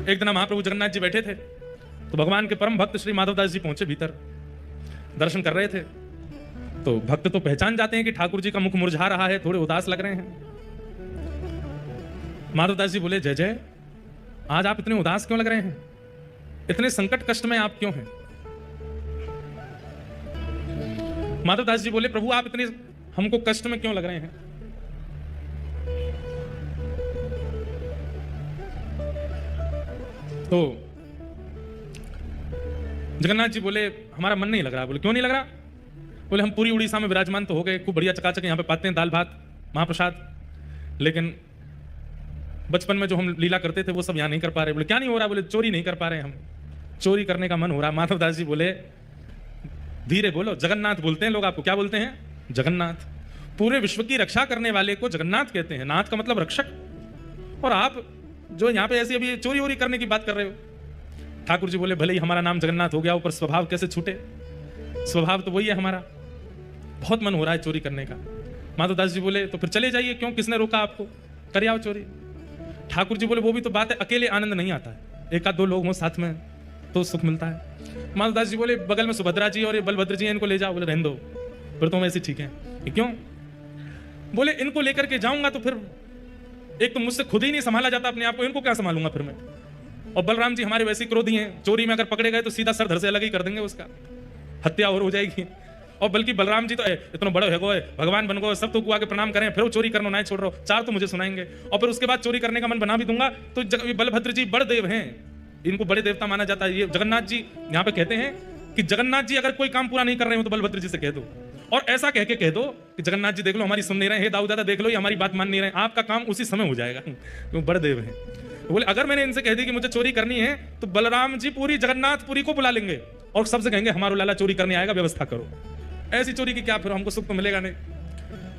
एक दिन महाप्रभु जगन्नाथ जी बैठे थे तो भगवान के परम भक्त श्री माधवदास जी पहुंचे भीतर, दर्शन कर रहे थे। तो भक्त तो पहचान जाते हैं कि ठाकुर जी का मुख मुरझा रहा है, थोड़े उदास लग रहे हैं। माधवदास जी बोले, जय जय, आज आप इतने उदास क्यों लग रहे हैं? इतने संकट कष्ट में आप क्यों हैं? माधवदास जी बोले, प्रभु आप इतने हमको कष्ट में क्यों लग रहे हैं? तो जगन्नाथ जी बोले, हमारा मन नहीं लग रहा। बोले, क्यों नहीं लग रहा? बोले, हम पूरी उड़ीसा में विराजमान तो हो गए, खूब बढ़िया चकाचक यहाँ पे पाते हैं दाल भात महाप्रसाद, लेकिन बचपन में जो हम लीला करते थे वो सब यहाँ नहीं कर पा रहे। बोले, क्या नहीं हो रहा? बोले, चोरी नहीं कर पा रहे, हम चोरी करने का मन हो रहा। माधवदास जी बोले, धीरे बोलो, जगन्नाथ बोलते हैं लोग आपको। क्या बोलते हैं? जगन्नाथ। पूरे विश्व की रक्षा करने वाले को जगन्नाथ कहते हैं। नाथ का मतलब रक्षक। और आप जो यहाँ पे ऐसी अभी चोरी वोरी करने की बात कर रहे हो। ठाकुर जी बोले, भले ही हमारा नाम जगन्नाथ हो गया, ऊपर स्वभाव कैसे छूटे? स्वभाव तो वही है हमारा। बहुत मन हो रहा है चोरी करने का। माधवदास जी बोले, तो फिर चले जाइए, क्यों, किसने रोका आपको? कर आओ चोरी। ठाकुर जी बोले, वो भी तो बात है, अकेले आनंद नहीं आता है, एक आध दो लोग हों साथ में तो सुख मिलता है। माधवदास जी बोले, बगल में सुभद्रा जी और ये बलभद्र जी, इनको ले जाओ। बोले, रहने दो, फिर तो हम ऐसे ठीक हैं। क्यों? बोले, इनको लेकर के जाऊंगा तो फिर एक तो मुझसे खुद ही नहीं संभाला जाता अपने आप को, इनको क्या संभालूंगा फिर मैं? और बलराम जी हमारे वैसे क्रोधी हैं, चोरी में अगर पकड़े गए तो सीधा सर धड़ से अलग ही कर देंगे, उसका हत्या और हो जाएगी। और बल्कि बलराम जी तो इतना बड़ा है भगवान बन गो, सब तो आगे प्रणाम करें, फिर वो चोरी करना नहीं छोड़ रहा हो, चार तो मुझे सुनाएंगे। और फिर उसके बाद चोरी करने का मन बना भी दूंगा तो बलभद्र जी बड़ देव हैं, इनको बड़े देवता माना जाता है। ये जगन्नाथ जी यहाँ पे कहते हैं कि जगन्नाथ जी अगर कोई काम पूरा नहीं कर रहे हो तो बलभद्र जी से कह दो, और ऐसा कह के कह दो कि जगन्नाथ जी देख लो हमारी सुन नहीं रहे, हे दाऊ दादा देख लो ये हमारी बात मान नहीं रहे, आपका काम उसी समय हो जाएगा, क्यों बड़े देव हैं। तो बोले, अगर मैंने इनसे कह दी कि मुझे चोरी करनी है तो बलराम जी पूरी जगन्नाथपुरी को बुला लेंगे और सबसे कहेंगे हमारा लाला चोरी करने आएगा, व्यवस्था करो। ऐसी चोरी की क्या, फिर हमको सुख तो मिलेगा नहीं।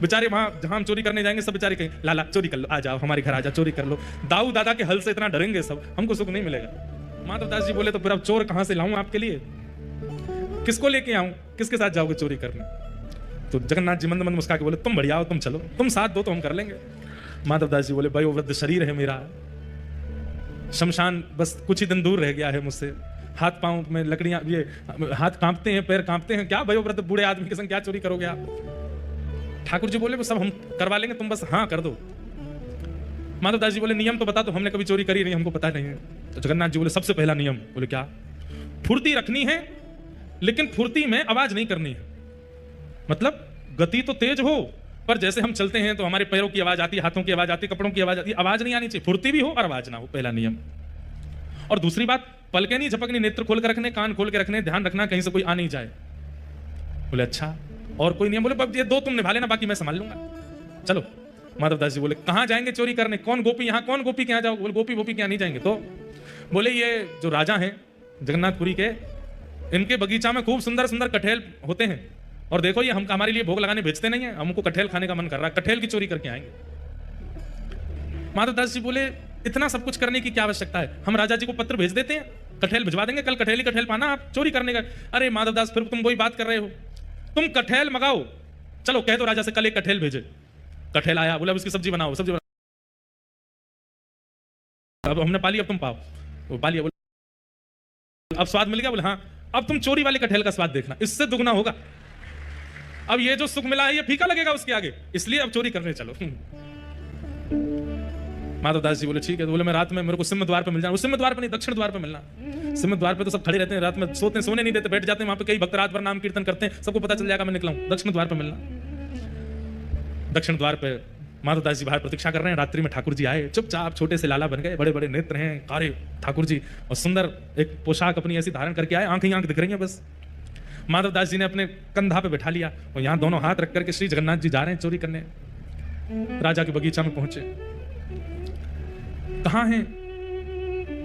बेचारे वहां जहां हम चोरी करने जाएंगे सब बेचारे कहेंगे, लाला चोरी कर लो, आ जाओ हमारे घर आ जाओ, चोरी कर लो। दाऊ दादा के हल से इतना डरेंगे सब, हमको सुख नहीं मिलेगा। माधवदास जी बोले, तो फिर अब चोर कहां से लाऊं आपके लिए? किसको लेके आऊं? किसके साथ जाओगे चोरी करने? तो जगन्नाथ जी मंद मंद मुस्का के बोले, तुम बढ़िया हो, तुम चलो, तुम साथ दो तो हम कर लेंगे। माधवदास जी बोले, वयोवृद्ध शरीर है मेरा, शमशान बस कुछ ही दिन दूर रह गया है मुझसे, हाथ पांव में लकड़ियां, ये हाथ कांपते हैं, पैर कांपते हैं, क्या वयोवृद्ध बूढ़े आदमी के संग क्या चोरी करोगे आप? ठाकुर जी बोले, वो सब हम करवा लेंगे, तुम बस हाँ कर दो। माधवदास जी बोले, नियम तो बता दो, हमने कभी चोरी करी नहीं, हमको पता नहीं है। तो जगन्नाथ जी बोले, सबसे पहला नियम। बोले, क्या? फुर्ती रखनी है, लेकिन फुर्ती में आवाज नहीं करनी है। मतलब गति तो तेज हो, पर जैसे हम चलते हैं तो हमारे पैरों की आवाज आती है, हाथों की आवाज आती है, कपड़ों की आवाज आती है, आवाज नहीं आनी चाहिए। फुर्ती भी हो और आवाज ना हो, पहला नियम। और दूसरी बात, पलके नहीं झपकनी, नेत्र खोल के रखने, कान खोल के रखने, ध्यान रखना कहीं से कोई आ नहीं जाए। बोले, अच्छा और कोई नियम? बोले, ये दो तुम निभा लेना, बाकी मैं संभाल लूंगा, चलो। माधवदास जी बोले, कहां जाएंगे चोरी करने? कौन गोपी यहाँ, कौन गोपी के यहाँ जाओ? बोले, गोपी गोपी के यहाँ नहीं जाएंगे। तो बोले, ये जो राजा हैं जगन्नाथपुरी के, इनके बगीचा में खूब सुंदर सुंदर कटहल होते हैं, और देखो ये हम हमारे लिए भोग लगाने भेजते नहीं है, हमको कटहल खाने का मन कर रहा है, कटहल की चोरी करके आएंगे। माधवदास जी बोले, इतना सब कुछ करने की क्या आवश्यकता है? हम राजा जी को पत्र भेज देते हैं, कटहल भिजवा देंगे, कल कटहल ही कटहल पाना, आप चोरी करने का। अरे माधवदास, फिर तुम वही बात कर रहे हो, तुम कटहल मंगाओ, चलो कह दो राजा से कल एक कटहल भेजे। कटहल आया, बोला उसकी सब्जी बनाओ, सब्जी बनाओ, अब हमने पा लिया, अब तुम पाओ। वो पा लिया, बोले अब स्वाद मिल गया? बोले हाँ, अब तुम चोरी वाले कटहल का स्वाद देखना, इससे दुगना होगा। अब ये जो सुख मिला है ये फीका लगेगा उसके आगे, इसलिए अब चोरी करने चलो। माधवदास जी बोले, ठीक है। तो बोले, मैं रात में मेरे को सिंह द्वार पे मिल जाना। सिंह द्वार पे नहीं, दक्षिण द्वार पे मिलना। सिंह द्वार पे तो सब खड़े रहते हैं, रात में सोने नहीं देते, बैठ जाते हैं वहां पे, कई भक्त रात भर नाम कीर्तन करते हैं, सबको पता चल जाएगा मैं निकला हूं। दक्षिण द्वार पे मिलना। दक्षिण द्वार पे माधवदास जी बाहर प्रतीक्षा कर रहे हैं। रात्रि में ठाकुर जी आए, चुपचाप, छोटे से लाला बन गए, बड़े बड़े नेत्र हैं, कारे ठाकुर जी, और सुंदर एक पोशाक अपनी ऐसी धारण करके आए, आंख ही आंख दिख रही है बस। माधवदास जी ने अपने कंधा पे बैठा लिया और यहाँ दोनों हाथ रख करके श्री जगन्नाथ जी जा रहे हैं चोरी करने। राजा के बगीचा में पहुंचे, कहाँ हैं?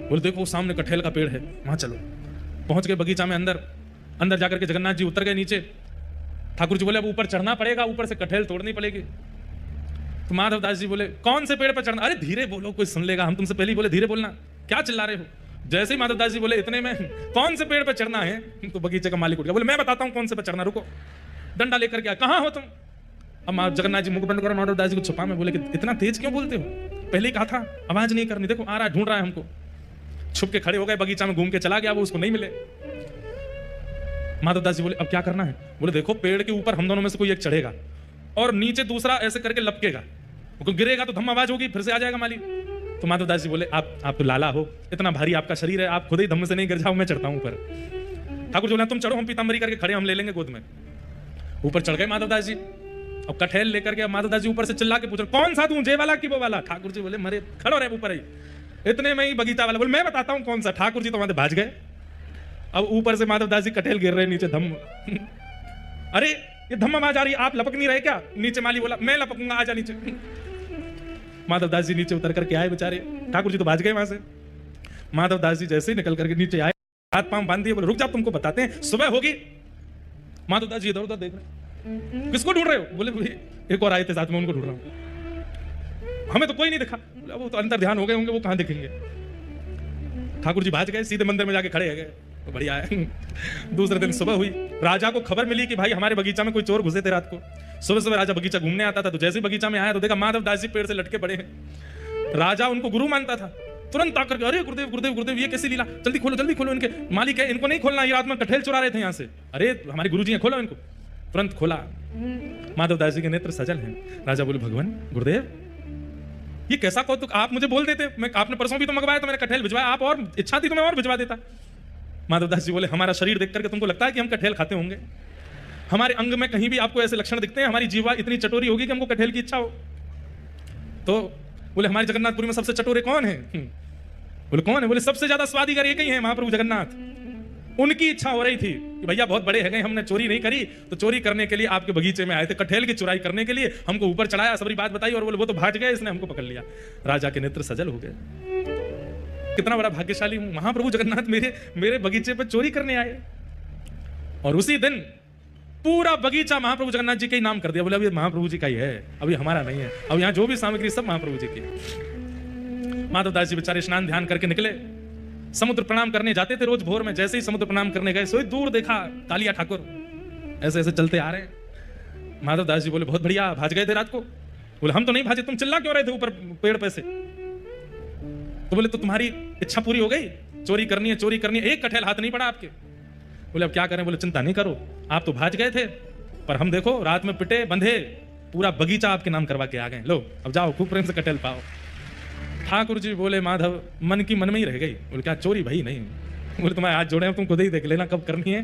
बोले, देखो सामने कटहल का पेड़ है, वहां चलो। पहुंच गए बगीचा में, अंदर जाकर के जगन्नाथ जी उतर गए नीचे। ठाकुर जी बोले, अब ऊपर चढ़ना पड़ेगा, ऊपर से कटहल तोड़नी पड़ेगी। तो माधवदास जी बोले, कौन से पेड़ पर चढ़ना? अरे धीरे बोलो, कोई सुन लेगा, हम तुमसे पहले ही बोले धीरे बोलना, क्या चिल्ला रहे हो? जैसे ही माधवदास जी बोले, इतने में कौन से पेड़ पर चढ़ना है, तो बगीचे का मालिक उठ गया। बोले, मैं बताता हूं कौन से पर चढ़ना, रुको। डंडा लेकर के, कहां हो तुम? अब जगन्नाथ जी मुख बंद करो, माधवदास जी को छुपा में बोले कि इतना तेज क्यों बोलते हो? पहले ही कहा था आवाज नहीं करनी, देखो आ रहा है, ढूंढ रहा है हमको। छुप के खड़े हो गए, बगीचा में घूम के चला गया, वो उसको नहीं मिले। माधवदास जी बोले अब क्या करना है? बोले देखो पेड़ के ऊपर हम दोनों में से कोई एक चढ़ेगा और नीचे दूसरा ऐसे करके लपकेगा, वो गिरेगा तो धम आवाज होगी, फिर से आ जाएगा माली। तो माधवदास जी बोले आप तो लाला हो, इतना भारी आपका शरीर है, आप खुद ही धम्म से नहीं गिर जाओ, मैं चढ़ता हूं ऊपर। ठाकुर जी बोले तुम चढ़ो, हम पीताम्बरी करके खड़े, हम ले लेंगे गोद में। ऊपर चढ़ गए माधवदास जी, अब कठेल लेकर के माधवदास जी ऊपर से चिल्ला के पूछ रहे कौन सा तू, जे वाला की वो वाला? ठाकुर जी बोले मरे खड़ो रहे ऊपर ही। इतने में ही बगीचा वाला बोले मैं बताता हूं कौन सा। ठाकुर जी तो वहां भाज गए। अब ऊपर से माधवदास जी कठेल गिर रहे नीचे धम्म। अरे ये धम्म आवाज आ रही, आप लपक नहीं रहे क्या? नीचे माली बोला मैं लपकूंगा, आजा नीचे। माधवदास जी नीचे उतर करके आए बेचारे, ठाकुर जी तो भाज गए वहां से। माधवदास जी जैसे ही निकल करके नीचे आए, हाथ पांव बांध दिए, बोले रुक जा तुमको बताते हैं, सुबह होगी। माधवदास जी इधर उधर देख रहे, किसको ढूंढ रहे हो? बोले एक और आए थे साथ में, उनको ढूंढ रहा हूं, हमें तो कोई नहीं दिखा। वो तो अंतर ध्यान हो गए होंगे, वो कहां दिखेंगे। ठाकुर जी भाज गए, सीधे मंदिर में जाके खड़े हो गए। तो बढ़िया है। दूसरे दिन सुबह हुई, राजा को खबर मिली कि भाई हमारे बगीचा में कोई चोर घुसे थे रात को। सुबह सुबह राजा बगीचा घूमने आता था, तो जैसे बगीचा में आया तो देखा माधवदास जी पेड़ से लटके पड़े हैं। राजा उनको गुरु मानता था, तुरंत आकर के अरे गुरुदेव गुरुदेव गुरुदेव ये कैसी लीला, जल्दी खोलो इनके। मालिक है इनको नहीं खोलना, ये रात में कठेल चुरा रहे थे यहाँ से। अरे हमारे गुरुजी हैं, खोलो इनको। तुरंत खोला, माधवदास जी के नेत्र सजल हैं। राजा बोले भगवान गुरुदेव ये कैसा कौतुक, आप मुझे बोल देते, मैं आपने परसों भी तो मंगवाया, तो मैंने कठेल भिजवाया, आप और इच्छा थी तो मैं और भिजवा देता। माधवदास जी बोले हमारा शरीर देख करके तुमको लगता है कि हम कठेल खाते होंगे? हमारे अंग में कहीं भी आपको ऐसे लक्षण दिखते हैं? हमारी जीवा इतनी चटोरी होगी कि हमको कठेल की इच्छा हो? तो बोले हमारे जगन्नाथपुरी में सबसे चटोरे कौन है? बोले कौन है? बोले सबसे ज्यादा स्वादिगर एक ही है, महाप्रभु जगन्नाथ। उनकी इच्छा हो रही थी कि भैया बहुत बड़े हैं, हमने चोरी नहीं करी, तो चोरी करने के लिए आपके बगीचे में आए थे, कठेल की चुराई करने के लिए हमको ऊपर चढ़ाया, सबरी बात बताई, और बोले वो तो भाग गए, इसने हमको पकड़ लिया। राजा के नेत्र सजल हो गए, कितना बड़ा भाग्यशाली हूं, महाप्रभु जगन्नाथ मेरे बगीचे पर चोरी करने आए। और उसी दिन पूरा बगीचा महाप्रभु जगन्नाथ जी के ही नाम कर दिया। बोले अभी महाप्रभु जी का ही है, अभी हमारा नहीं है, अब यहाँ जो भी सामग्री सब महाप्रभु जी की। माधवदास जी बेचारे स्नान ध्यान करके निकले, समुद्र प्रणाम करने जाते थे रोज भोर में। जैसे ही समुद्र प्रणाम करने गए, सोई दूर देखा कालिया ठाकुर ऐसे ऐसे चलते आ रहे हैं। माधवदास जी बोले बहुत बढ़िया, भाज गए थे रात को? बोले हम तो नहीं भाजे, तुम चिल्ला क्यों रहे थे ऊपर पेड़ पे से? तो बोले तो तुम्हारी इच्छा पूरी हो गई, चोरी करनी है, चोरी करनी है, एक कठेल हाथ नहीं पड़ा आपके। बोले अब क्या करें? बोले चिंता नहीं करो, आप तो भाज गए थे, पर हम देखो रात में पिटे बंधे पूरा बगीचा आपके नाम करवा के आ गए, लो अब जाओ खूब प्रेम से कठेल पाओ। ठाकुर जी बोले माधव मन की मन में ही रह गई। बोले क्या चोरी भाई नहीं? बोले तुम्हारे हाथ जोड़े हैं, तुम खुद ही देख लेना कब करनी है,